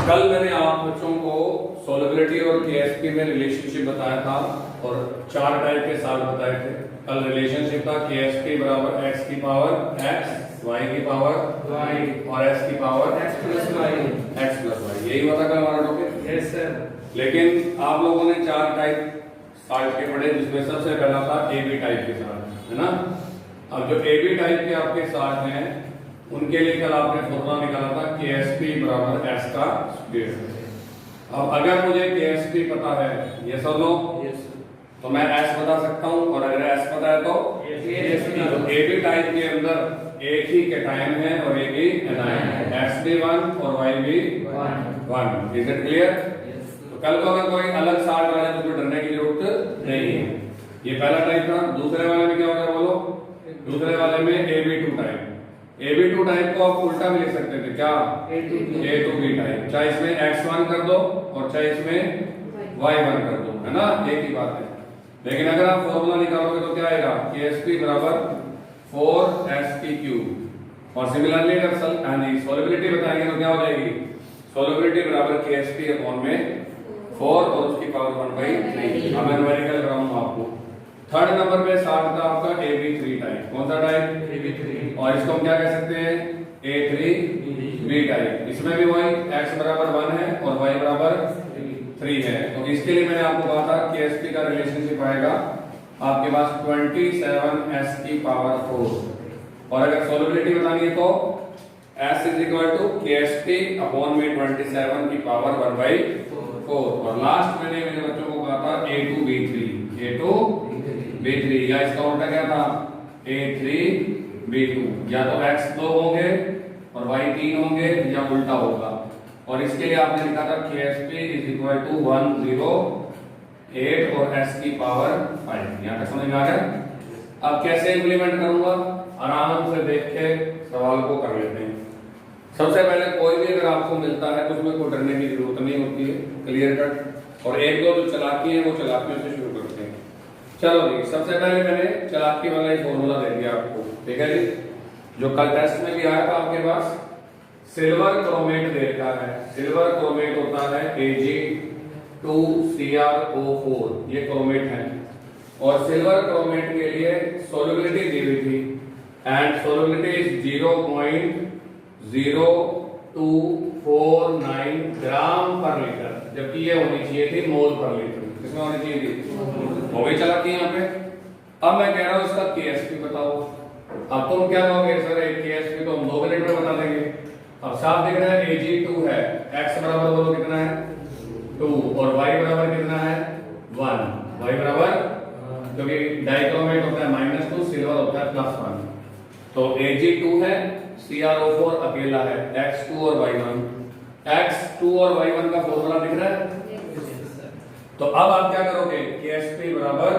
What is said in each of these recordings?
कल मैंने आप बच्चों को सोलबिलिटी और केएसपी में रिलेशनशिप बताया था और 4 टाइप के साथ बताए थे। कल रिलेशनशिप था केएसपी बराबर x की पावर x, y की पावर y और s की पावर x प्लस y। यही हुआ था कल हमारा टॉपिक। Yes sir. लेकिन आप लोगों ने 4 टाइप साल्ट के पढ़े, जिसमें सबसे पहला था AB टाइप के साथ, है ना। अब जो AB टाइप के आपके साथ हैं उनके लिए कल आपने फॉर्मूला निकाला था KSP बराबर S का स्क्वायर। अब अगर मुझे KSP पता है, ये सब लो, तो मैं S बता सकता हूँ, और अगर S पता है तो KSP। तो AB टाइप के अंदर एक ही कैटायन है और एक ही एनायन है, X भी 1 और Y भी 1। Is it clear? तो कल को अगर कोई अलग साल्ट आ जाए तो कोई डरने की जरूरत नहीं है। ये पहला टाइप था। दूसरे वाले में क्या होगा बोलो? दूसरे वाले में AB2 टाइप। AB2 टाइप को आप उल्टा भी लिख सकते थे, क्या? A to B type. चाहे इसमें X1 कर दो और चाहे इसमें Y1 कर दो, है ना, एक ही बात है। लेकिन अगर आप फॉर्मूला निकालोगे तो क्या आएगा? KSP बराबर 4SP3। और सिमिलरली अगर सोलिबिलिटी बताएंगे तो क्या हो जाएगी? सोलिबिलिटी बराबर KSP अपॉन में 4 और उसकी पावर 1/3। अब मैं न्यूमेरिकल कराऊंगा आपको। थर्ड नंबर पे साथ था आपका AB3 टाइप। कौन सा टाइप? AB3। और इसको हम क्या कह सकते हैं? A3B type. इसमें भी वही x बराबर 1 है और y बराबर 3 है। तो इसके लिए मैंने आपको कहा था कि KSP का रिलेशनशिप आएगा आपके पास 27s की पावर 4। और अगर सोलिबिलिटी बतानी है तो S is equal to KSP upon में 27 की पावर 1/4। और लास्ट मैंने मेरे बच्चों को कहा था A2B3 या इसका उल्टा क्या था? A3B2। या तो x 2 होंगे और y 3 होंगे या उल्टा होगा। और इसके लिए आपने लिखा था KSP इज इक्वल टू 108 और s की पावर 5। यहाँ तक समझ में आ गया? अब कैसे इंप्लीमेंट करूंगा, आराम से देख के सवाल को कर लेते हैं। सबसे पहले कोई भी अगर आपको मिलता है तो उसमें कोई डरने की जरूरत नहीं होती है, क्लियर कट। और एक दो जो चालाकी है वो चालाकियों से शुरू करते हैं। चलो जी, सबसे पहले मैंने चालाकी वाला ही फॉर्मूला दे दिया आपको, ठीक है जी, जो कल टेस्ट में भी आया था आपके पास। सिल्वर क्रोमेट दे रखा है। सिल्वर क्रोमेट होता है Ag2CrO4, ये क्रोमेट है। और सिल्वर क्रोमेट के लिए सोलिबिलिटी दी हुई थी एंड सोलिबिलिटी इज 0.0249 ग्राम पर लीटर, जबकि ये होनी चाहिए थी मोल पर लीटर। किसमें होनी चाहिए थी? वो भी चला के यहाँ पे। अब मैं कह रहा हूँ इसका KSP बताओ। अब तुम क्या कहोगे? सर KSP तो हम 2 मिनट में बता देंगे। अब साफ दिख रहा है Ag2 है, x बराबर बोलो कितना है? 2 और y बराबर कितना है? 1। y बराबर, क्योंकि डाइक्रोमेट होता है -2, सिल्वर होता है +1। तो Ag2 है, CrO4 अकेला है, x2 और y1। x2 और y1 का फॉर्मूला दिख रहा है? तो अब आप क्या करोगे? KSP बराबर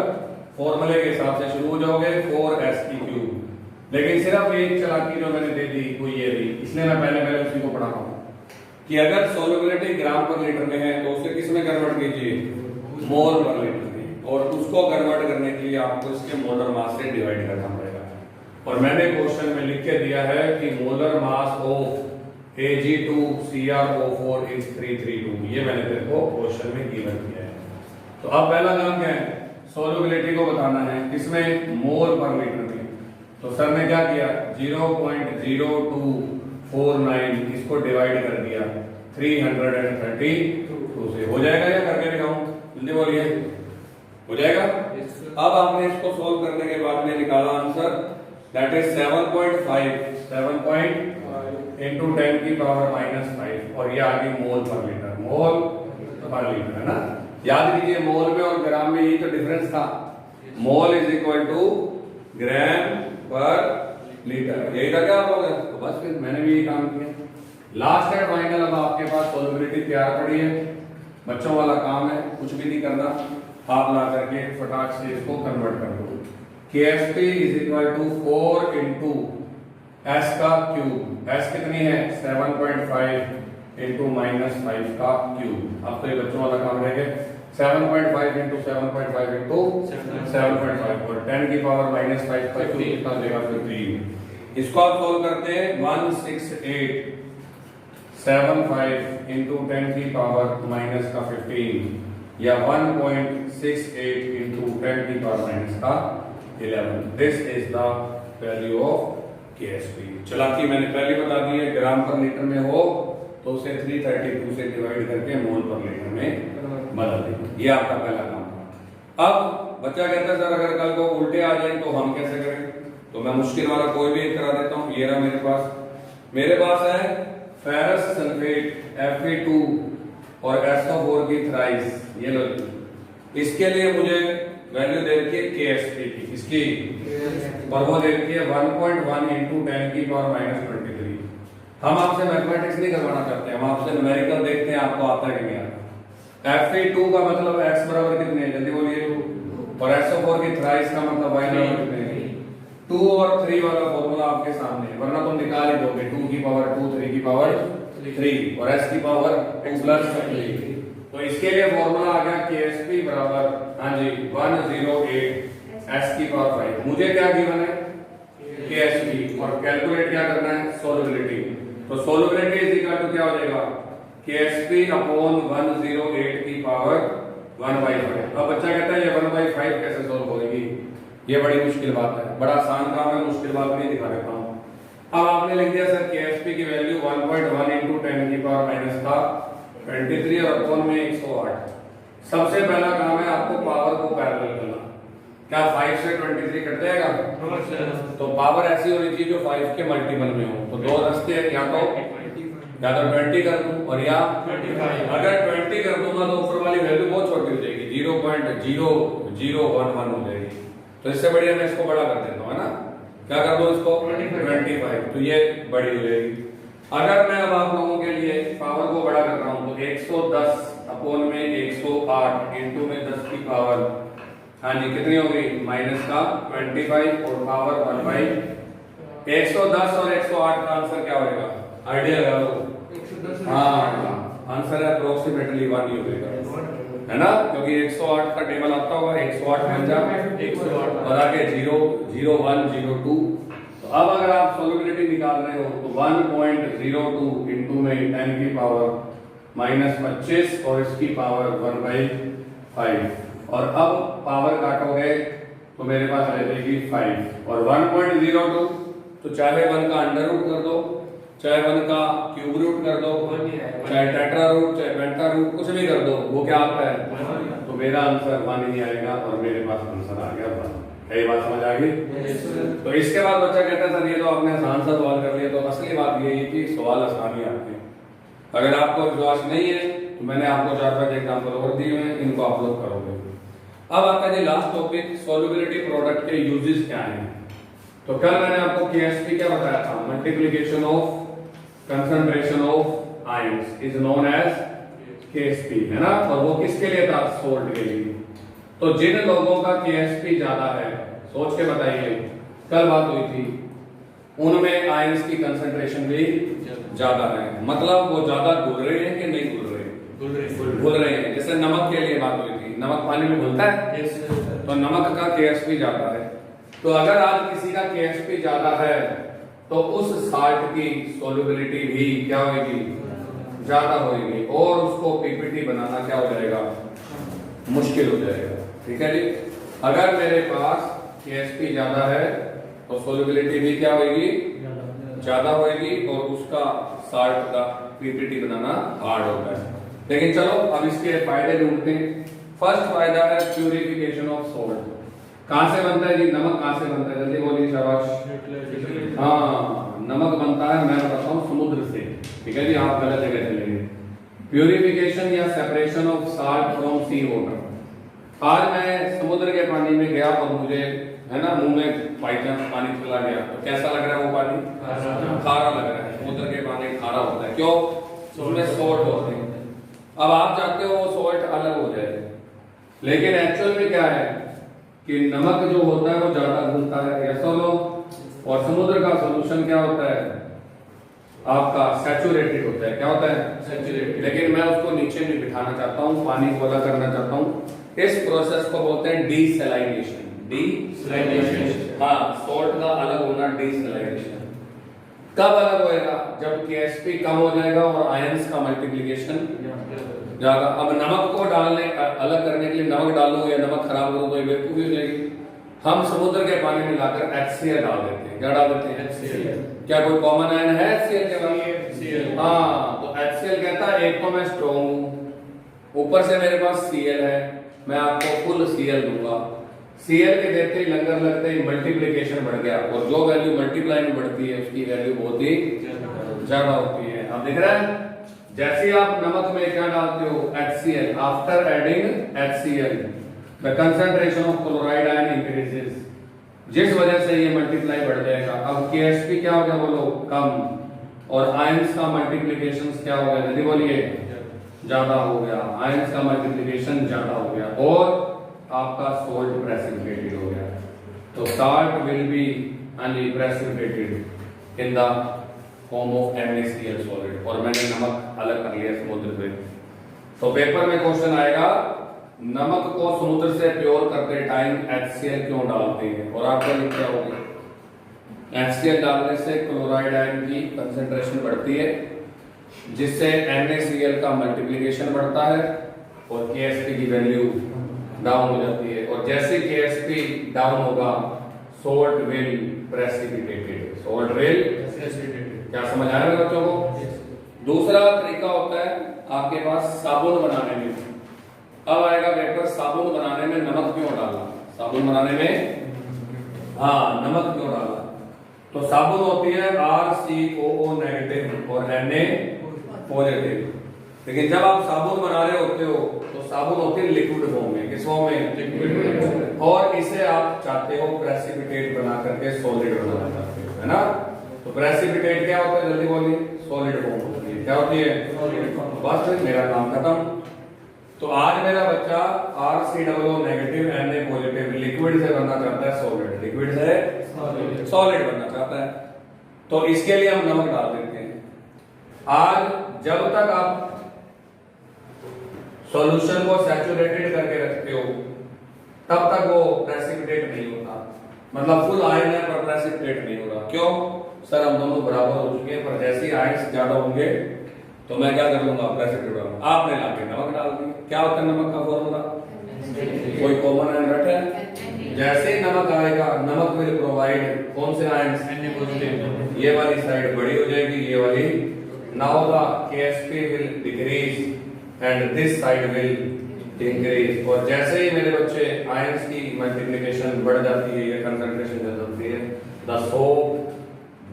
फॉर्मूले के हिसाब से शुरू हो जाओगे 4SP3। लेकिन सिर्फ एक चालाकी जो मैंने दे दी वो ये भी, इसलिए मैं पहले उसी को पढ़ा रहा हूं कि अगर सोलिबिलिटी ग्राम पर लीटर में है तो उसे किस में कन्वर्ट कीजिए? मोल पर लीटर में। और उसको कन्वर्ट करने के लिए आपको इसके मोलर मास से डिवाइड करना पड़ेगा। और मैंने क्वेश्चन में लिख के दिया है कि molar mass of Ag2CrO4 is 332। ये मैंने तेरे को क्वेश्चन में गिवन किया है। तो अब पहला काम क्या है? सोलिबिलिटी को बताना है, किसमें? मोल पर लीटर में। तो सर ने क्या किया? 0.0249 इसको डिवाइड कर दिया 332 से। हो जाएगा या करके दिखाऊं? जल्दी बोलिए, हो जाएगा? अब आपने इसको सोल्व करने के बाद में निकाला आंसर, दैट इज 7.5 इंटू 10 की पावर -5 और ये आ गई मोल पर लीटर। मोल पर लीटर, है ना। याद कीजिए मोल में और ग्राम में यही तो डिफरेंस था। मोल इज इक्वल टू ग्राम पर लीटर, यही था क्या आप लोग? तो बस फिर मैंने भी यही काम किया। लास्ट एंड फाइनल अब आपके पास सोलिबिलिटी तैयार पड़ी है। बच्चों वाला काम है, कुछ भी नहीं करना, आप ला करके फटाक से इसको कन्वर्ट कर दो। KSP is equal to 4 into S का क्यूब। S कितनी है? 7.5 इंटू -5 का क्यूब। अब तो ये बच्चों वाला काम रह गया। 7.5 इंटू 7.5 इंटू 7.5 और 10 की पावर -5 का क्यूब कितना देगा? 15। इसको आप सोल्व करते हैं 168 75 इंटू 10 की पावर माइनस का 15 या 1.68 इंटू 10 की पावर माइनस का 11। This is the value of KSP। चलाकी मैंने पहले बता दी है, ग्राम पर लीटर में हो तो उसे 332 से डिवाइड करके मोल पर लीटर में बदल दें। ये आपका पहला काम था। अब बच्चा कहता है सर अगर कल को उल्टे आ जाए तो हम कैसे करें? तो मैं मुश्किल वाला कोई भी करा देता हूँ। ये रहा मेरे पास है फेरस सल्फेट Fe2 और SO4 की थ्राइस, ये लो। इसके लिए मुझे वैल्यू दे रखी है KSP की, इसकी और वो दे रखी है 1.1 इंटू 10 की पावर माइनस 23। हम आपसे मैथमेटिक्स नहीं करवाना चाहते, हम आपसे न्यूमेरिकल देखते हैं आपको आता है कि नहीं आता। Fe2 का मतलब x बराबर कितने है, जल्दी बोलिए। और SO4 की थ्राइस का मतलब y बराबर कितने है। 2 और 3 वाला फॉर्मूला आपके सामने है, वरना तुम निकाल ही दोगे। 2 की पावर 2, 3 की पावर 3 और s की पावर 2 प्लस 3। तो इसके लिए फॉर्मूला आ गया KSP बराबर, हाँ जी, 108 s की पावर 5। मुझे क्या गिवन है? KSP। और कैलकुलेट क्या करना है? सोलबिलिटी। तो सोलबिलिटी इज इक्वल टू क्या हो जाएगा? KSP अपॉन 108 की पावर 1/5। अब बच्चा कहता है ये 1/5 कैसे सोल्व होगी? ये बड़ी मुश्किल बात है, बड़ा आसान काम है, मुश्किल बात नहीं दिखा देता हूँ। अब आपने लिख दिया सर KSP की वैल्यू 1.1 इंटू 10 की पावर माइनस का 23 और अपॉन में 108। सबसे पहला काम है आपको पावर को पैरेलल करना। क्या 5 से 23 कट जाएगा? तो पावर ऐसी होनी चाहिए जो 5 के मल्टीपल में हो। तो दो रास्ते हैं, या तो 20 कर दूं और या 25। अगर 20 कर दूंगा तो ऊपर वाली वैल्यू बहुत छोटी हो जाएगी, 0.0011 हो जाएगी। तो इससे बढ़िया मैं इसको बड़ा कर देता हूँ, है ना। क्या कर दूं इसको? 25। तो ये बड़ी हो जाएगी। अगर मैं अब आप लोगों के लिए पावर को बड़ा कर रहा हूं तो 110 अपॉन में 108 इंटू में 10 की पावर, हाँ जी, कितनी हो गई? माइनस का 25 और पावर 1/। 110 और 108 का आंसर क्या होगा? आइडिया लगा लो। हाँ, आंसर है अप्रोक्सीमेटली 1 ही होगा, है ना, क्योंकि 108 का टेबल आता होगा। 108 बन जाए 108 और आगे 0, 0, 1, 0, 2। तो अब अगर आप सोलबिलिटी निकाल रहे हो तो 1.02 इंटू में 10 की पावर माइनस 25 और इसकी पावर 1/5। और अब पावर काटोगे तो मेरे पास रह जाएगी 5 और 1.02। तो चाहे 1 का अंडर रूट कर दो, चाहे 1 का क्यूब रूट कर दो, चाहे टेट्रा रूट, चाहे पेंटा रूट, कुछ भी कर दो, वो क्या आता है? तो मेरा आंसर 1 ही आएगा और मेरे पास आंसर आ गया 1। ये बात समझ आ गई? तो इसके बाद बच्चा कहता है सर ये तो आपने आसान सा सवाल कर लिया। तो असली बात ये है कि सवाल आसान ही आते हैं। अगर आपको विश्वास नहीं है तो मैंने आपको 4-5 एग्जाम्पल और दिए हैं, इनको आप लोग करोगे। अब आपका जो लास्ट टॉपिक सोल्युबिलिटी प्रोडक्ट के यूजेस क्या हैं। तो कल मैंने आपको KSP क्या बताया था? Multiplication of concentration of ions is known as KSP, है ना। और वो किसके लिए था? सोल्ट के लिए। तो जिन लोगों का KSP ज्यादा है, सोच के बताइए, कल बात हुई थी, उनमें आयंस की कंसंट्रेशन भी ज्यादा है। मतलब वो ज्यादा घुल रहे हैं कि नहीं घुल रहे? घुल रहे हैं। जैसे नमक के लिए बात हुई थी, नमक पानी में घुलता है, तो नमक का KSP ज्यादा है। तो अगर आज किसी का KSP ज्यादा है तो उस साल्ट की सोल्युबिलिटी भी क्या होगी? ज्यादा होगी और उसको PPT बनाना क्या हो जाएगा? मुश्किल हो जाएगा। ठीक है जी। अगर मेरे पास KSP ज्यादा है तो सोल्युबिलिटी भी क्या होगी? ज्यादा होगी और उसका साल्ट का PPT बनाना हार्ड होता है। लेकिन चलो अब इसके फायदे ढूंढते हैं। फर्स्ट फायदा है प्यूरिफिकेशन ऑफ सॉल्ट। कहां से बनता है जी? नमक कहां से बनता है? जल्दी बोलिए, शाबाश। हाँ, नमक बनता है, मैं बताता हूँ, समुद्र से। ठीक है जी, आप गलत जगह चलेंगे। प्यूरिफिकेशन या separation of salt from sea water. आज मैं समुद्र के पानी में गया और मुझे, है ना, मुंह में बाई चांस पानी चला गया तो कैसा लग रहा है वो पानी? खारा लग रहा है। समुद्र के पानी खारा होता है, क्यों? उसमें सॉल्ट होते हैं। अब आप चाहते हो वो सॉल्ट अलग हो जाए, लेकिन एक्चुअल में क्या है कि नमक जो होता है वो ज्यादा घुलता है, ऐसा लो। और समुद्र का सोल्यूशन क्या होता है? आपका सैचुरेटेड होता है। क्या होता है? सैचुरेटेड। लेकिन मैं उसको नीचे में बिठाना चाहता हूँ, पानी को अलग करना चाहता हूँ। इस प्रोसेस को बोलते हैं डीसैलिनेशन। डीसैलिनेशन, हाँ, सॉल्ट का अलग होना, डीसैलिनेशन। कब अलग होएगा? जब KSP कम हो जाएगा और आयंस का मल्टीप्लिकेशन ज्यादा। अब नमक को डालने अलग करने के लिए नमक डालो या नमक खराब करो तो ये बेवकूफी हो जाएगी। हम समुद्र के पानी में लाकर HCl डाल देते हैं। क्या डाल देते हैं? HCl। क्या कोई कॉमन आयन है HCl के बाद? हाँ, तो HCl कहता है एक तो मैं स्ट्रॉन्ग हूं, ऊपर से मेरे पास Cl है, मैं आपको फुल Cl दूंगा। Cl के देते ही लंगर लगते ही मल्टीप्लिकेशन बढ़ गया, और जो वैल्यू मल्टीप्लाई में बढ़ती है उसकी वैल्यू बहुत ही ज्यादा होती है। अब दिख रहा है, जैसे ही आप नमक में क्या डालते हो? HCl। After adding HCl the concentration of chloride ion increases, जिस वजह से ये मल्टीप्लाई बढ़ जाएगा। अब KSP क्या हो गया बोलो? कम, और आयंस का मल्टीप्लिकेशन क्या हो गया? जल्दी बोलिए। ज्यादा हो गया, आयंस का मल्टीप्लिकेशन ज्यादा हो गया, और आपका सोल्ट प्रेसिपिटेटेड हो गया। तो salt will be precipitated in the form of NaCl solid. और मैंने नमक अलग कर लिया समुद्र से। तो पेपर में क्वेश्चन आएगा, नमक को समुद्र से प्योर करते टाइम HCl क्यों डालते हैं? और आपका लिख क्या होगा? HCl डालने से क्लोराइड आयन की कंसंट्रेशन बढ़ती है, जिससे NaCl का मल्टीप्लिकेशन बढ़ता है और KSP की वैल्यू डाउन हो जाती है। और जैसे KSP डाउन होगा, salt will precipitated. Salt will precipitated. क्या समझ आया बच्चों को? दूसरा तरीका होता है आपके पास साबुन बनाने में। अब आएगा पेपर, साबुन बनाने में नमक क्यों डालना? साबुन बनाने में नमक क्यों डालना? तो साबुन होती है RCOO नेगेटिव और Na पॉजिटिव। लेकिन जब आप साबुन बना रहे होते हो तो साबुन होती है लिक्विड फॉर्म में। किस फॉर्म में? लिक्विड। और इसे आप चाहते हो प्रेसिपिटेट बना करके सॉलिड बनाना चाहते हो, है ना? तो प्रेसिपिटेट क्या होता है? जल्दी बोलिए। सॉलिड फॉर्म होती है। क्या होती है? Solid form. बस मेरा काम खत्म। तो आज मेरा बच्चा RCOO negative Na positive liquid से बनना चाहता है सॉलिड, लिक्विड से सॉलिड बनना चाहता है, तो इसके लिए हम नमक डाल देते हैं। आज जब तक आप सॉल्यूशन को सैचुरेटेड करके रखते हो तब तक वो प्रेसिपिटेट नहीं होता। मतलब फुल आयन है पर प्रेसिपिटेट नहीं होगा। क्यों? सर हम दोनों बराबर हो चुके हैं, पर जैसे ही आयन ज्यादा होंगे तो मैं क्या कर लूंगा? प्रेसिपिटेट करूंगा। आपने लाके नमक डाल दिया। क्या होता है नमक का फॉर्मूला? कोई कॉमन आयन रट है? जैसे ही नमक आएगा, नमक विल प्रोवाइड कौन से आयंस? Na positive. ये वाली साइड बड़ी हो जाएगी, ये वाली now the KSP will decrease and this side will increase. और जैसे ही मेरे बच्चे आयंस की मल्टीप्लिकेशन बढ़ जाती है या कंसंट्रेशन बढ़ जाती है, the soap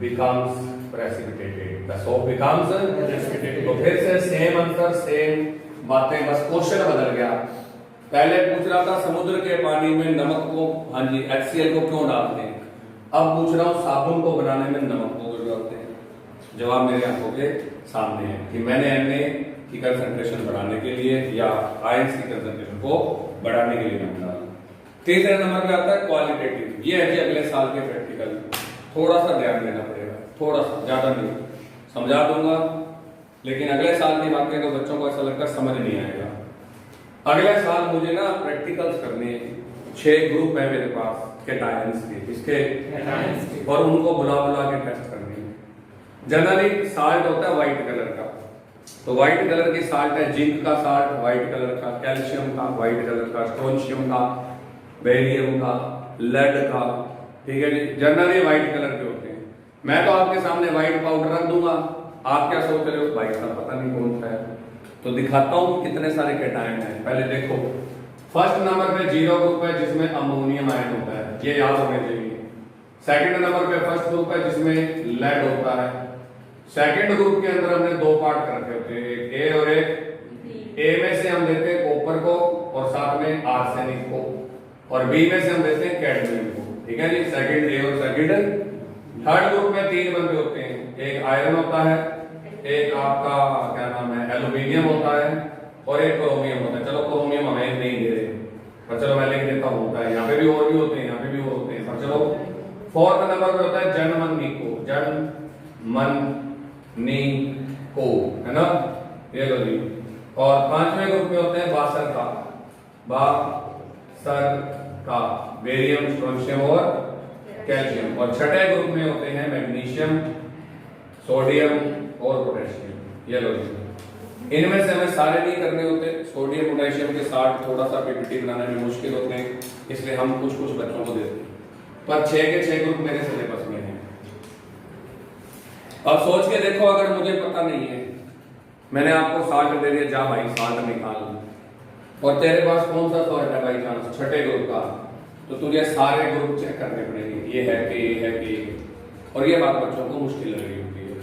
becomes precipitated. The soap becomes precipitated. तो फिर से सेम आंसर, सेम बातें, बस क्वेश्चन बदल गया। पहले पूछ रहा था समुद्र के पानी में नमक को HCl को क्यों डालते हैं, अब पूछ रहा हूं साबुन को बनाने में नमक को क्यों डालते हैं। जवाब मेरे आंखों के सामने है कि मैंने Na की कंसंट्रेशन बढ़ाने के लिए या आयंस की कंसंट्रेशन को बढ़ाने के लिए नमक डाला। तीसरे नंबर पे आता है क्वालिटेटिव। ये है कि अगले साल के प्रैक्टिकल थोड़ा सा ध्यान देना पड़ेगा, थोड़ा सा, ज्यादा नहीं। समझा दूंगा लेकिन अगले साल की बातें तो बच्चों को ऐसा लगता समझ नहीं आएगा। अगले साल मुझे ना प्रैक्टिकल्स करने हैं। 6 ग्रुप है मेरे पास कैटायंस के, इसके और उनको बुला के टेस्ट करने हैं। जनरली साल्ट होता है व्हाइट कलर का, तो व्हाइट कलर की साल्ट है जिंक का साल्ट व्हाइट कलर का, कैल्शियम का व्हाइट कलर का, स्ट्रोंशियम का, बेरियम का, लेड का, ठीक है जी, जनरली व्हाइट कलर के होते हैं। मैं तो आपके सामने व्हाइट पाउडर रख दूंगा, आप क्या सोच रहे हो व्हाइट का पता नहीं कौन सा है, तो दिखाता हूं कितने सारे कैटायन हैं। पहले देखो फर्स्ट नंबर पे 0 ग्रुप है जिसमें अमोनियम आयन होता है, ये याद होने चाहिए। सेकंड नंबर पे फर्स्ट ग्रुप है जिसमें लेड होता है। सेकंड ग्रुप के अंदर हमने 2 पार्ट कर रखे होते हैं, एक ए और एक ए में से हम देते हैं कॉपर को और साथ में आर्सेनिक को, और बी में से हम देते हैं कैडमियम को, ठीक है जी, सेकंड ए और सेकंड। थर्ड ग्रुप में 3 बंदे होते हैं, एक आयरन होता है, एक आपका क्या नाम है एल्यूमिनियम होता है और एक क्रोमियम होता है। चलो क्रोमियम हमें नहीं दे रहे पर चलो मैं लिख देता हूं, होता है यहाँ पे भी और भी होते हैं, यहाँ पे भी और होते हैं, पर चलो फोर्थ नंबर पे होता है जनमनिको, जनमनिको, है ना, ये लो जी। और 5वें ग्रुप में होते हैं बासर का, बेरियम, स्ट्रोंशियम और कैल्शियम। और छठे ग्रुप में होते हैं मैग्नीशियम, सोडियम और पोटेशियम, ये लो जी। इनमें से हमें सारे नहीं करने होते, सोडियम पोटेशियम के साथ थोड़ा सा पीपीटी बनाने में मुश्किल होते हैं, इसलिए हम कुछ कुछ बच्चों को देते हैं, पर 6 के 6 ग्रुप मेरे सिलेबस में हैं। अब सोच के देखो, अगर मुझे पता नहीं है, मैंने आपको साल्ट दे दिया, जा भाई साल्ट निकाल, और तेरे पास कौन सा सॉल्ट है बाई चांस 6ठे ग्रुप का, तो तुझे सारे ग्रुप चेक करने पड़ेंगे, ये है कि ये है कि, और ये बात बच्चों को मुश्किल लग रही होती है।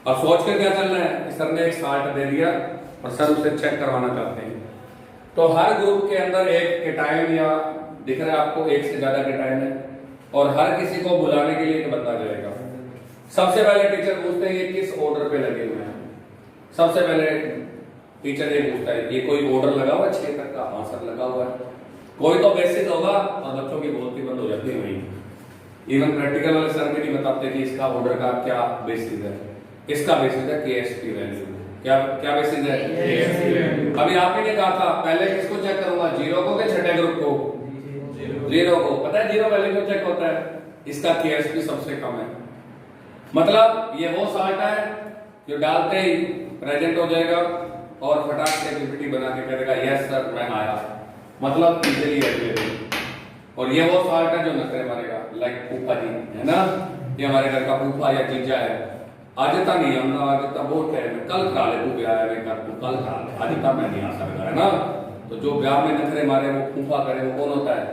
अब सोच के क्या चलना है कि सर ने एक साल्ट दे दिया और सर उसे चेक करवाना चाहते हैं, तो हर ग्रुप के अंदर एक केटायन या दिख रहा है आपको, एक से ज्यादा केटायन है, और हर किसी को बुलाने के लिए एक बंदा जाएगा। सबसे पहले टीचर पूछते हैं ये किस ऑर्डर पे लगे हुए हैं। सबसे पहले टीचर ये पूछता है ये कोई ऑर्डर लगा हुआ है 6 तक का, हाँ सर लगा हुआ है। कोई तो बेसिस होगा, और बच्चों की बोलती बंद हो जाती है वही। इवन प्रैक्टिकल वाले सर भी नहीं बताते कि इसका ऑर्डर का क्या बेसिस है। इसका बेसिस है केएसपी वैल्यू। क्या क्या बेसिस है? Ksp value. अभी आपने क्या कहा था, पहले किसको चेक करूंगा, जीरो को कि 6ठे ग्रुप को? जीरो को। पता है जीरो वैल्यू क्यों चेक होता है? इसका केएसपी सबसे कम है। मतलब ये वो साल्ट है जो डालते ही प्रेजेंट हो जाएगा और फटाक से पीपीटी बना के कहेगा यस सर मैं आया, मतलब इजीली अवेलेबल। और ये वो साल्ट है जो नखरे मारेगा, लाइक फूफा जी है ना, ये हमारे घर का फूफा या जीजा है। आजता नहीं हमने, आजता बहुत है, कल करा ले तू ब्याह है कर, तू कल करा ले, आजता मैं नहीं आ सकता है ना। तो जो ब्याह में नखरे मारे वो फूफा करे, वो कौन होता है?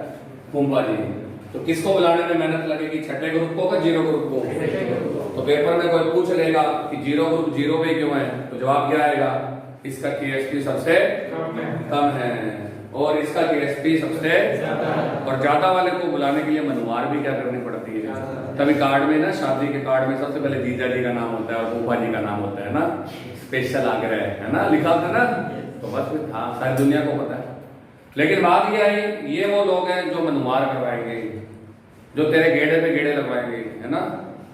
फूफा जी। तो किसको बुलाने में मेहनत लगेगी, 6ठे ग्रुप को या जीरो ग्रुप को? तो पेपर में कोई पूछ लेगा कि जीरो ग्रुप जीरो पे क्यों है, तो जवाब क्या आएगा, इसका केएसपी सबसे कम है और इसका केएसपी सबसे ज्यादा है। और ज्यादा वाले को बुलाने के लिए मनुमार भी क्या करनी पड़ती है। तभी कार्ड में ना, शादी के कार्ड में सबसे पहले जीजा जी का नाम होता है और फूफा जी का नाम होता है ना, स्पेशल आग्रह है ना, लिखा होता है ना। तो बस हाँ सारी दुनिया को पता है। लेकिन बात यह है, ये वो लोग हैं जो मनुमार करवाएंगे, जो तेरे गेड़े पे गेड़े लगवाएंगे, है ना।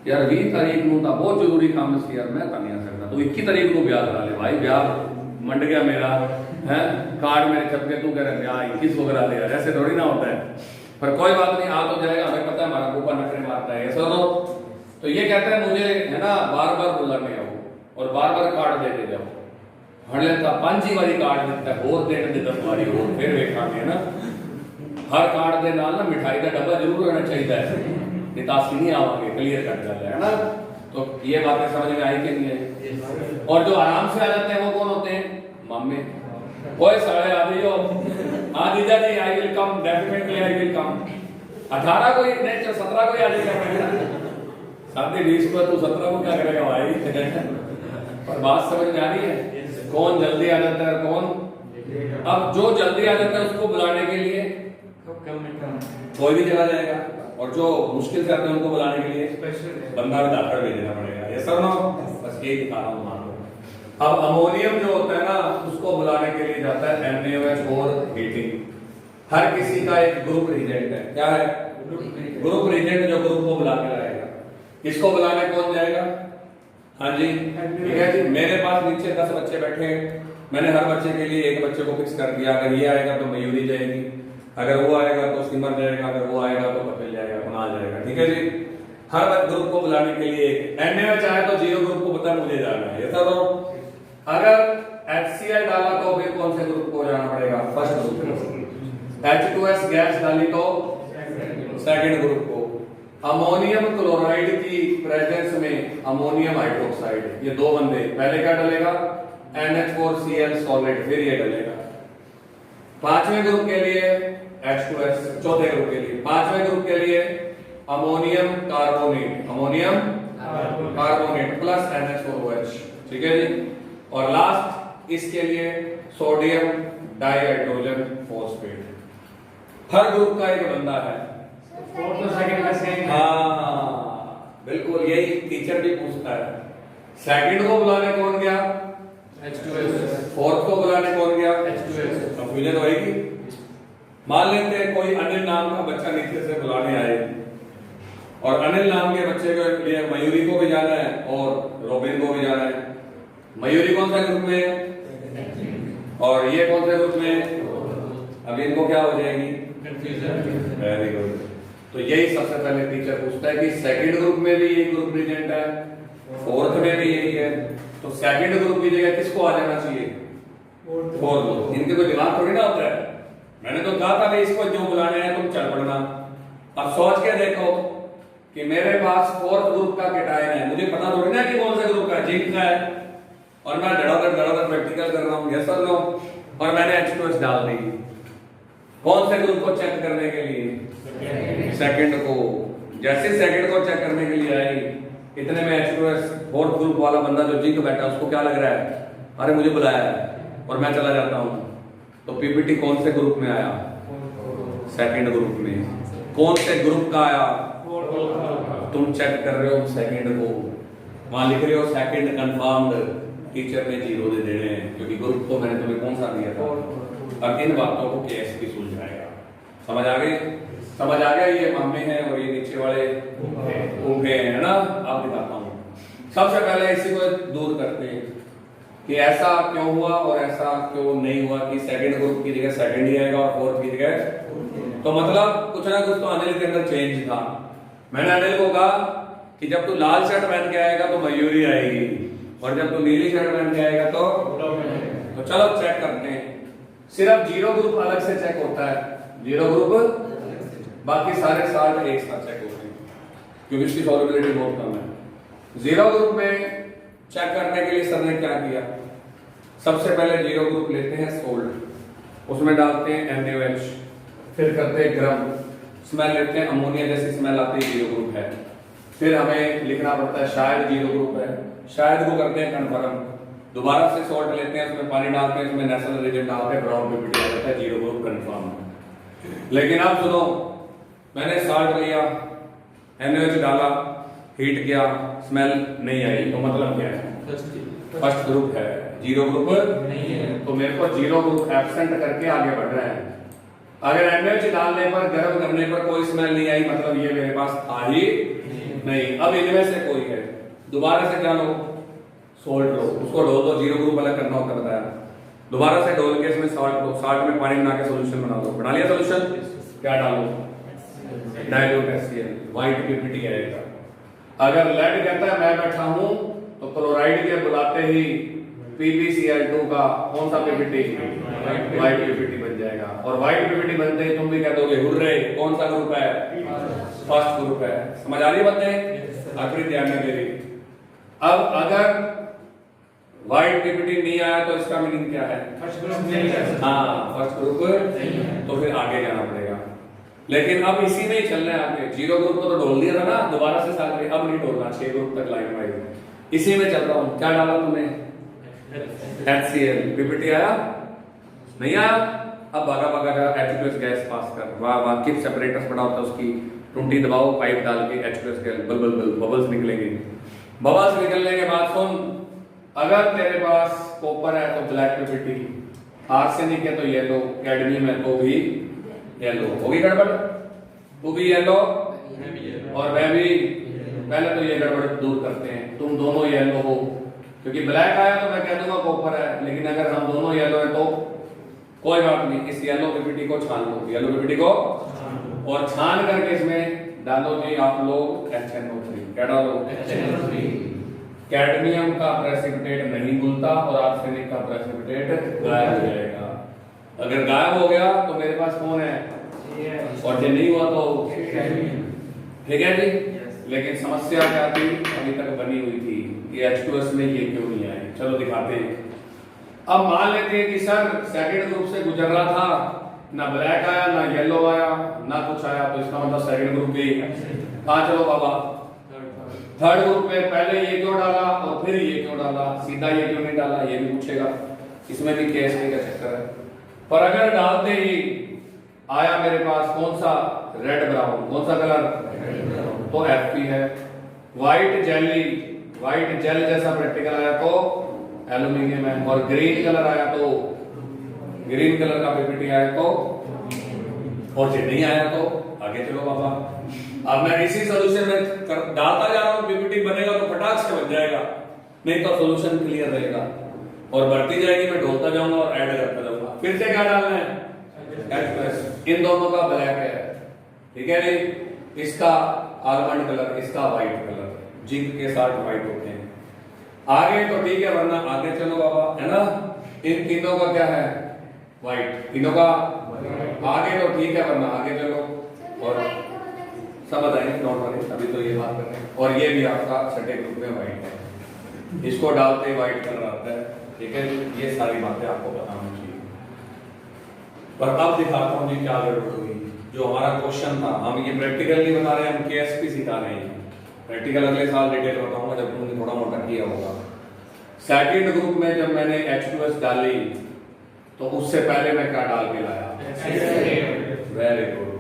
यार 20 तारीख को था बहुत जरूरी काम से, यार मैं नहीं आ सकता, तो 21 तारीख को ब्याह करा ले भाई, ब्याह मंड गया मेरा है, कार्ड मेरे छप के, तू कह रहे ब्याह 21 को करा ले, यार ऐसे थोड़ी ना होता है। पर कोई बात नहीं, आ तो जाएगा, हमें पता है हमारा फूफा नखरे मारता है ऐसा। तो ये कहता है मुझे है ना बार बार बुलाने आओ और बार बार कार्ड देते जाओ। हड़े का 5 बारी कार्ड देता है और देने दे 10 बारी और फिर वेखा है ना। हर कार्ड के नाल ना मिठाई का डब्बा जरूर रहना चाहिए है, नितासी नहीं आवांगे, क्लियर कट जाता है ना। तो ये बातें समझ में आई कि नहीं है? और जो आराम से आ जाते हैं वो कौन होते हैं? मम्मी। ओए साले आ जाइयो, हाँ जीजा जी I will come, definitely I will come. 18 को नहीं 17 को ही आ जाएगा, शादी 20 को, तू 17 को क्या करेगा भाई? पर बात समझ में आ रही है, कौन जल्दी आ जाता है कौन? अब जो जल्दी आ जाता है उसको बुलाने के लिए कोई भी चला जाएगा, और जो मुश्किल से आते हैं उनको बुलाने के लिए बंदा भी दाखिल भेजना पड़ेगा। ये सब ना बस यही दिखा रहा हूँ मान लो। अब अमोनियम जो होता है ना, उसको बुलाने के लिए जाता है NaOH और हीटिंग। हर किसी का एक ग्रुप रिजेंट है। क्या है? ग्रुप रिजेंट जो ग्रुप को बुला के लाएगा। इसको बुलाने कौन जाएगा? हाँ जी ठीक है जी। मेरे पास नीचे 10 बच्चे बैठे हैं, मैंने हर बच्चे के लिए एक बच्चे को फिक्स कर दिया, अगर ये आएगा तो मयूरी जाएगी, अगर वो आएगा तो सिमर जाएगा, अगर वो आएगा तो कपिल जाएगा, कुणाल जाएगा। ठीक है जी। हर ग्रुप को बुलाने के लिए एक NaOH आए तो जीरो ग्रुप को पता मुझे जाना है, ऐसा तो। अगर HCl डाला तो फिर कौन से ग्रुप को जाना पड़ेगा? First group. H2S गैस डाली तो सेकंड ग्रुप को। अमोनियम क्लोराइड की प्रेजेंस में अमोनियम हाइड्रोक्साइड, ये दो बंदे, पहले क्या डलेगा? NH4Cl सॉलिड, फिर ये डलेगा। पांचवें ग्रुप के लिए H2S, चौथे ग्रुप के लिए, पांचवें ग्रुप के लिए ammonium carbonate, ammonium carbonate plus NH4OH। ठीक है जी। और लास्ट इसके लिए सोडियम डाइहाइड्रोजन फॉस्फेट। हर ग्रुप का एक बंदा है। हाँ बिल्कुल, यही टीचर भी पूछता है। सेकंड को बुलाने कौन गया? H2S। फोर्थ को बुलाने कौन गया? H2S। कंफ्यूजन होगी। मान लेते हैं कोई अनिल नाम का बच्चा नीचे से बुलाने आए, और अनिल नाम के बच्चे के लिए मयूरी को भी जाना है और रोबिन को भी जाना है। मयूरी कौन सा ग्रुप में है और ये कौन से ग्रुप में है? अब इनको क्या हो जाएगी? कंफ्यूजन। Very good. तो यही सबसे पहले टीचर पूछता है कि सेकंड ग्रुप में भी एक ग्रुप रिजेंट है फोर्थ में भी यही है, तो सेकंड ग्रुप की जगह किसको आ जाना चाहिए? Fourth group. इनके कोई दिमाग थोड़ी ना होता है। मैंने तो कहा था भाई इसको जो बुलाने हैं तुम चल पड़ना। अब सोच के देखो कि मेरे पास फोर्थ ग्रुप का केटायन है, मुझे पता थोड़ी ना कि कौन सा ग्रुप का है, जिंक का है, और मैं धड़ाधड़ प्रैक्टिकल कर रहा हूँ, यस और नो, और मैंने H2S डाल दी। कौन से ग्रुप को चेक करने के लिए? सेकंड को। जैसे सेकंड को चेक करने के लिए आई, इतने में H2S फोर्थ ग्रुप वाला बंदा जो जिंक बैठा उसको क्या लग रहा है, अरे मुझे बुलाया है और मैं चला जाता हूं। तो पीपीटी कौन से ग्रुप में आया? सेकंड ग्रुप में। कौन से ग्रुप का आया? तुम चेक कर रहे हो सेकंड को, वहां लिख रहे हो सेकंड कंफर्म्ड, टीचर ने 0 दे देने हैं क्योंकि ग्रुप तो मैंने तुम्हें कौन सा दिया था। अब इन बातों को केएसपी सुलझाएगा। समझ आ गई? समझ आ गया? ये मामे हैं और ये नीचे वाले ऊँघे हैं ना। आप दिखाता हूँ। सबसे पहले इसी को दूर करते हैं कि ऐसा क्यों हुआ और ऐसा क्यों नहीं हुआ कि सेकंड ग्रुप की जगह सेकंड ही आएगा और फोर्थ की जगह। तो मतलब कुछ ना कुछ तो अनिल के अंदर चेंज था। मैंने अनिल को कहा कि जब तू लाल शर्ट पहन के आएगा तो मयूरी आएगी, और जब तू नीली शर्ट पहन के आएगा तो चलो चेक करते हैं। सिर्फ 0 ग्रुप अलग से चेक होता है, 0 ग्रुप, बाकी सारे साल्ट एक साथ चेक होते हैं क्योंकि इसकी सॉल्युबिलिटी बहुत कम है। 0 ग्रुप में चेक करने के लिए सर ने क्या किया? सबसे पहले 0 ग्रुप लेते हैं सोल्ट, उसमें डालते हैं NaOH, फिर करते हैं गर्म, स्मेल लेते हैं अमोनिया जैसी स्मेल आती है, 0 ग्रुप है। फिर हमें लिखना पड़ता है शायद 0 ग्रुप है, शायद को करते हैं कन्फर्म, दोबारा से सॉल्ट लेते हैं, उसमें पानी डालते हैं, उसमें नेशनल रिएजेंट डालते हैं, ब्राउन पीपीटी आ जाता है, 0 ग्रुप कन्फर्म। लेकिन अब सुनो, मैंने साल्ट लिया, NaOH डाला, हीट किया, स्मेल नहीं आई, तो मतलब क्या है? फर्स्ट ग्रुप है, 0 ग्रुप नहीं है। तो मेरे को 0 ग्रुप एब्सेंट करके आगे बढ़ रहा है। अगर NaOH डालने पर, गर्म करने पर कोई स्मेल नहीं आई, मतलब ये मेरे पास था ही नहीं। अब इनमें से कोई है, दोबारा से क्या लो? सोल्ट लो, उसको डोल दो, 0 ग्रुप अलग करना होता बताया। दोबारा से डोल के इसमें साल्ट लो, साल्ट में पानी बना के सोल्यूशन बना दो। बना लिया सोल्यूशन? क्या डालो? डाइल्यूट HCl, व्हाइट पीपीटी आएगा। अगर लेड कहता है मैं बैठा हूं, तो क्लोराइड के बुलाते ही PbCl2 का कौन सा पीपीटी? व्हाइट पीपीटी बन जाएगा। और व्हाइट पीपीटी बनते ही तुम भी कह दोगे हुर्रे, कौन सा ग्रुप है? फर्स्ट ग्रुप है। समझ आ रही बातें? आखिरी ध्यान में दे रही। अब अगर व्हाइट पीपीटी नहीं आया तो इसका मीनिंग क्या है? फर्स्ट ग्रुप नहीं है। हाँ, फर्स्ट ग्रुप नहीं है, तो फिर आगे जाना पड़ेगा। लेकिन अब इसी में ही चल रहे हैं आगे। 0 ग्रुप को तो डोल दिया था ना, दोबारा से साथ में अब नहीं डोलना, 6 ग्रुप तक लाइन वाइज इसी में चल रहा हूं। क्या डाला तुमने? HCl, पीपीटी आया? नहीं आया? अब भागा भागा जा H2S गैस पास कर। वाह वाह, किप सेपरेटर्स बड़ा होता है उसकी, टूटी दबाओ, पाइप डाल के H2S गैस बल बल बल बबल्स निकलेंगे। बबल्स निकलने के बाद सुन, अगर तेरे पास कॉपर है तो ब्लैक पीपीटी, आर्सेनिक है तो येलो, कैडमियम है तो भी येलो। होगी गड़बड़? तू भी येलो और मैं भी। पहले तो ये गड़बड़ दूर करते हैं, तुम दोनों येलो हो, क्योंकि ब्लैक आया तो मैं कह दूंगा कॉपर है, लेकिन अगर हम दोनों येलो है तो कोई बात नहीं, इस येलो पीपीटी को छान लो, येलो पीपीटी को, और छान करके इसमें डालो जी आप लोग HNO3। क्या डालो? HNO3। कैडमियम का प्रेसिपिटेट नहीं घुलता और आर्सेनिक का प्रेसिपिटेट गायब हो जाएगा। अगर गायब हो गया तो मेरे पास कौन है? और जो नहीं हुआ तो ठीक है जी। लेकिन समस्या क्या थी? अभी तक बनी हुई थी, ये H2S में ये क्यों नहीं आई? चलो दिखाते हैं। अब मान लेते हैं कि सर सेकंड ग्रुप से गुजर रहा था, ना ब्लैक आया ना येलो आया ना कुछ आया, तो इसका मतलब सेकंड ग्रुप भी। कहां चलो बाबा? थर्ड ग्रुप में पहले ये क्यों डाला और फिर ये क्यों डाला, सीधा ये क्यों नहीं डाला, ये भी पूछेगा। इसमें भी केएसपी का चक्कर है। पर अगर डालते ही आया मेरे पास कौन सा? Red brown. कौन सा कलर? तो Fp है। व्हाइट जेली, व्हाइट जेल जैसा प्रैक्टिकल आया तो एल्यूमिनियम है, और ग्रीन कलर आया तो ग्रीन कलर का पीपीटी आया तो, और जो नहीं आया तो आगे चलो बाबा। अब मैं इसी सोल्यूशन में डालता जा रहा हूं, पीपीटी बनेगा तो फटाक से बन जाएगा, नहीं तो सोल्यूशन क्लियर रहेगा और बढ़ती जाएगी, मैं ढोलता जाऊंगा और ऐड करता जाऊंगा। फिर से क्या डालना है? H+। इन दोनों का ब्लैक है, ठीक है नहीं? इसका आलमंड कलर, इसका व्हाइट कलर, जिंक के साथ व्हाइट होते हैं। आगे तो ठीक है, वरना आगे चलो बाबा, है ना। इन तीनों का क्या है, व्हाइट, तीनों का आगे तो ठीक है, वरना आगे चलो। और सब बताएंगे, नॉट वरी, अभी तो ये बात कर रहे हैं। और ये भी आपका छठे ग्रुप में व्हाइट है, इसको डालते ही व्हाइट कलर आता है, ठीक है। ये सारी बातें आपको पता होनी चाहिए। पर अब दिखाता हूँ जी क्या जरूरत होगी। जो हमारा क्वेश्चन था, हम ये प्रैक्टिकल नहीं बता रहे हैं, हम केएसपी सिखा रहे हैं। प्रैक्टिकल अगले साल डिटेल बताऊंगा जब तुमने थोड़ा मोटा किया होगा। सेकंड ग्रुप में जब मैंने H2S डाली तो उससे पहले मैं क्या डाल के लाया, वेरी गुड।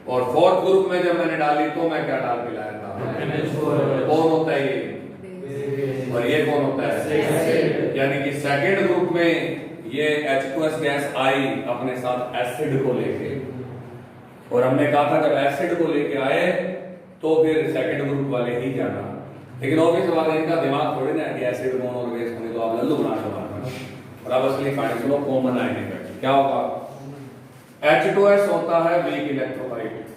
और फोर्थ ग्रुप में जब मैंने डाली तो मैं क्या डाल के लाया था, कौन होता है ये, और ये कौन होता है। यानी कि सेकंड ग्रुप में ये H2S गैस आई अपने साथ एसिड को लेके, और हमने कहा था जब एसिड को लेके आए तो फिर सेकंड ग्रुप वाले ही जाना। लेकिन ऑब्वियस बात है, इनका दिमाग थोड़ी ना है कि एसिड कौन और बेस कौन, तो आप लल्लू बना दो। और अब असली फाइंड सुनो, कॉमन आयन इफेक्ट क्या होगा। H2S होता है वीक इलेक्ट्रोलाइट,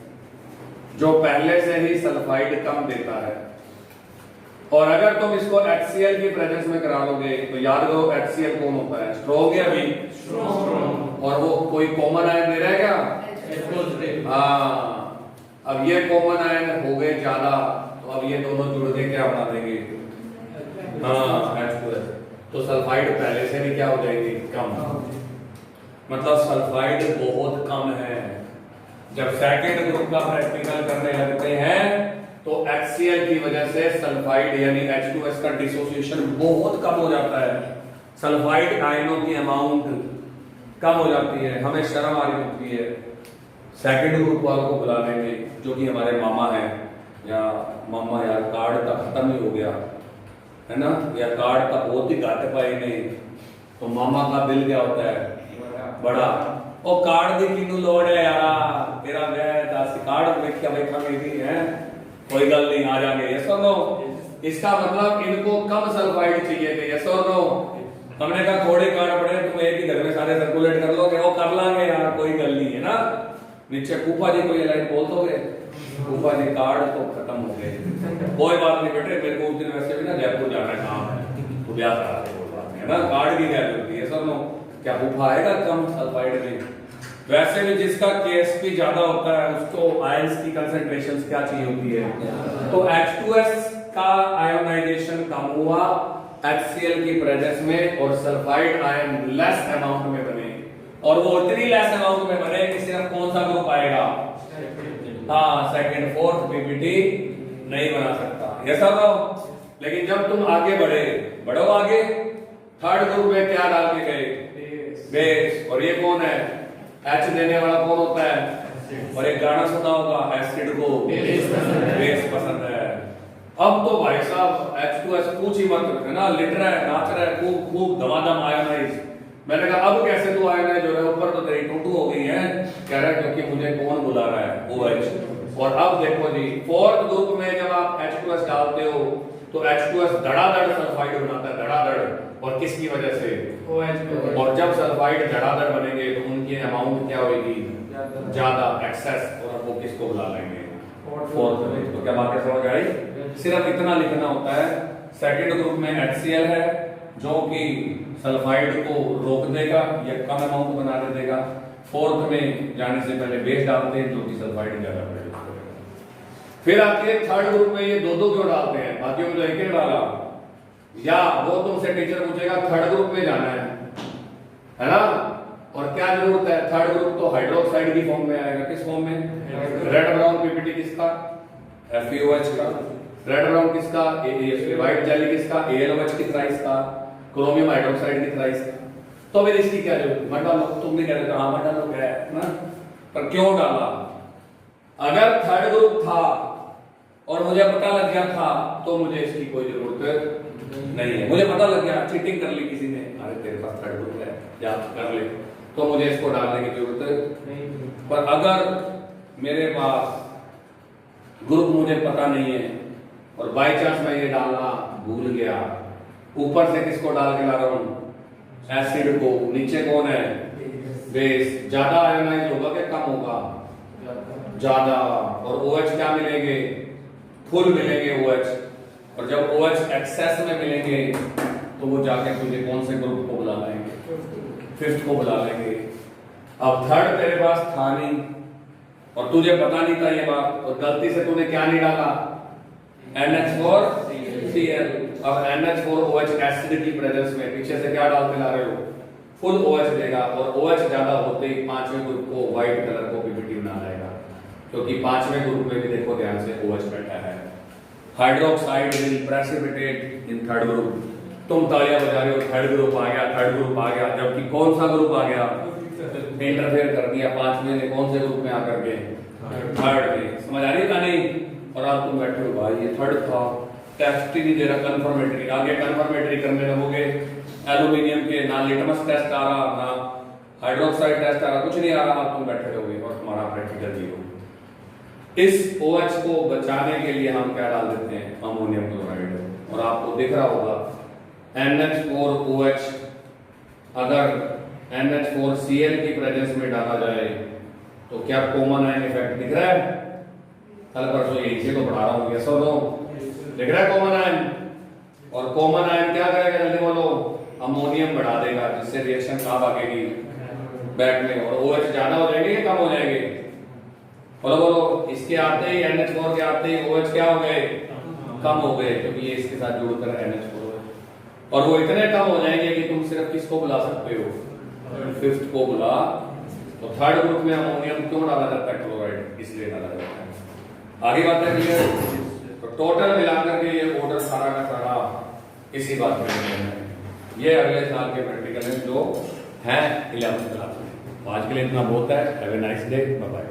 जो पहले से ही सल्फाइड कम देता है। और अगर तुम इसको HCl की प्रेजेंस में करा लोगे तो याद करो HCl कौन होता है, स्ट्रॉन्ग या वीक, स्ट्रॉन्ग। और वो कोई कॉमन आयन दे रहा है क्या, हाँ। अब ये कॉमन आयन हो गए ज्यादा, तो अब ये दोनों जुड़ के क्या बना देंगे, हाँ H2S। तो सल्फाइड पहले से भी क्या हो जाएंगे, कम। मतलब सल्फाइड बहुत कम है। जब सेकंड ग्रुप का प्रैक्टिकल करने लगते हैं तो HCl की वजह से सल्फाइड यानी H2S का डिसोसिएशन बहुत कम हो जाता है। सल्फाइड आयनों की अमाउंट कम हो जाती है। हमें शर्म आ रही होती है सेकंड ग्रुप वालों को बुलाने में, जो कि हमारे मामा हैं, या मामा यार कार्ड का खत्म ही हो गया है ना, या कार्ड का बहुत ही घाटे पाए नहीं, तो मामा का बिल क्या होता है, बड़ा। और कार्ड दी किन्नू लोड है यार, तेरा मैं 10 कार्ड देखिया देखा मेरी है, कोई गल नहीं, आ जाएंगे, यस और नो। इसका मतलब इनको कम सल्फाइड चाहिए थे, यस और नो। हमने कहा थोड़े कार्ड पड़े, तुम एक ही घर में सारे सर्कुलेट कर लोगे, वो कर लांगे यार, कोई गल नहीं है ना। नीचे फूफा जी को ये लाइन बोल दोगे, फूफा जी कार्ड तो खत्म हो गए, कोई बात नहीं बेटे, मेरे को उस दिन वैसे भी ना जयपुर जाना है, काम है, तो ब्याह करा दे, कोई बात नहीं है ना। कार्ड की क्या जरूरत है, सब नो। क्या फूफा आएगा कम सल्फाइड में। वैसे भी जिसका केएसपी ज्यादा होता है उसको आयंस की कंसंट्रेशन क्या चाहिए होती है। तो H2S का आयोनाइजेशन कम हुआ HCl की प्रेजेंस में, और सल्फाइड आयन लेस अमाउंट में बने, और वो इतनी लेस अमाउंट में बने कि सिर्फ कौन सा ग्रुप आएगा, हाँ सेकंड फोर्थ पीपीटी नहीं बना सकता, ये सब। लेकिन जब तुम आगे बढ़ो आगे, थर्ड ग्रुप में क्या डाल के गए, बेस। और ये कौन है, H देने वाला कौन होता है। और एक गाना सुना होगा, एसिड को बेस पसंद है। अब तो भाई साहब H2S पूछ ही मत, है ना, लिट रहा है, नाच रहा है, खूब खूब धमाधम आयोनाइज। मैंने कहा अब कैसे तू आयोनाइज हो रहा है, ऊपर तो तेरी टूटू हो गई है। कह रहा है क्योंकि मुझे कौन बुला रहा है, OH। और अब देखो जी, फोर्थ ग्रुप में जब आप H2S डालते हो तो H2S धड़ाधड़ सल्फाइड बनाता है, धड़ाधड़। और किसकी वजह से, OH। और जब सल्फाइड धड़ाधड़ बनेंगे तो उनकी अमाउंट क्या होगी, ज्यादा, एक्सेस। और वो किसको बुला लेंगे, फोर्थ में। तो क्या बात समझ आई, सिर्फ इतना लिखना होता है। सेकंड ग्रुप में HCl है जो कि सल्फाइड को रोक देगा या कम अमाउंट बना देगा। फोर्थ में जाने से पहले बेस डालते हैं जो कि सल्फाइड ज्यादा प्रोड्यूस करेगा। फिर आती है थर्ड ग्रुप में, ये दो क्यों डालते हैं, बाकियों में एक डाला, या वो तुमसे टीचर पूछेगा थर्ड ग्रुप में जाना है ना। और क्या जरूरत है, थर्ड ग्रुप तो हाइड्रोक्साइड की फॉर्म में आएगा। किस फॉर्म में, रेड ब्राउन पीपीटी किसका, FeOH का। रेड ब्राउन किसका, व्हाइट जेली किसका, AlOH की थ्राइस का, क्रोमियम हाइड्रोक्साइड की थ्राइस का। तो फिर इसकी क्या जरूरत, मत डालो। तुम भी कह रहे थे हाँ मत डालो, क्या है ना, पर क्यों डाला। अगर थर्ड ग्रुप था और मुझे पता लग गया था तो मुझे इसकी कोई जरूरत नहीं है। मुझे पता लग गया, चीटिंग कर ली किसी ने, अरे तेरे पास थर्ड ग्रुप है या कर ले, तो मुझे इसको डालने की जरूरत नहीं। पर अगर मेरे पास ग्रुप मुझे पता नहीं है और बाय चांस मैं ये डालना भूल गया, ऊपर से किसको डाल के ला रहा हूं, एसिड को, नीचे कौन है, बेस। ज्यादा आयोनाइज होगा क्या कम होगा, ज्यादा। और OH क्या मिलेंगे, फुल मिलेंगे OH। और जब OH एक्सेस में मिलेंगे तो वो जाके तुझे कौन से ग्रुप को बुला लेंगे, फिफ्थ को बुला लेंगे। अब थर्ड तेरे पास था नहीं और तुझे पता नहीं था ये बात, और गलती से तूने क्या नहीं डाला, NH4Cl। अब NH4OH एसिड की प्रेजेंस में पीछे से क्या डालते ला रहे हो, खुद OH देगा, और OH ज्यादा होते ही पांचवें ग्रुप को व्हाइट कलर को पीपीटी बना जाएगा, क्योंकि पांचवें ग्रुप में भी देखो ध्यान से OH बैठा है। Hydroxide will precipitate in third group. तुम तालियां बजा रहे हो, थर्ड ग्रुप आ गया, थर्ड ग्रुप आ गया, जबकि कौन सा ग्रुप आ गया, इंटरफेयर कर दिया पांचवें ने कौन से ग्रुप में आकर के, थर्ड में। समझ आ रही है नहीं? और आप तुम बैठे हो भाई ये थर्ड था, टेस्ट ही नहीं दे रहा, कंफर्मेटरी आगे कंफर्मेटरी करने लगोगे, एल्यूमिनियम के ना लिटमस टेस्ट आ रहा, ना हाइड्रोक्साइड टेस्ट आ रहा, कुछ नहीं आ रहा, आप तुम बैठे रहोगे और तुम्हारा प्रैक्टिकल जीरो। इस OH को बचाने के लिए हम क्या डाल देते हैं, अमोनियम क्लोराइड। और आपको दिख रहा होगा NH4OH अगर NH4Cl की प्रेजेंस में डाला जाए तो क्या कॉमन आयन इफेक्ट दिख रहा है? कल परसों यही से तो पढ़ा रहा हूँ, यस और नो, दिख रहा है कॉमन आयन? और कॉमन आयन क्या करेगा, जल्दी बोलो, अमोनियम बढ़ा देगा, जिससे रिएक्शन कहाँ भागेगी, बैक में, और OH ज्यादा हो जाएंगे कम हो जाएंगे, बोलो बोलो। इसके आते ही NH4 के आते ही OH क्या हो गए, कम हो गए, क्योंकि ये इसके साथ जुड़कर NH4 है। और वो इतने कम हो जाएंगे कि तुम सिर्फ किसको बुला सकते हो, फिफ्थ को बुला। तो थर्ड ग्रुप में अमोनियम क्यों डाला जाता है, क्लोराइड इसलिए डाला जाता है। आगे बात है क्लियर? तो टोटल मिलाकर के ये ऑर्डर सारा का सारा इसी बात में है। ये अगले साल के प्रैक्टिकल में जो है 11th क्लास में। आज के लिए इतना बहुत है। Have a nice day, bye bye.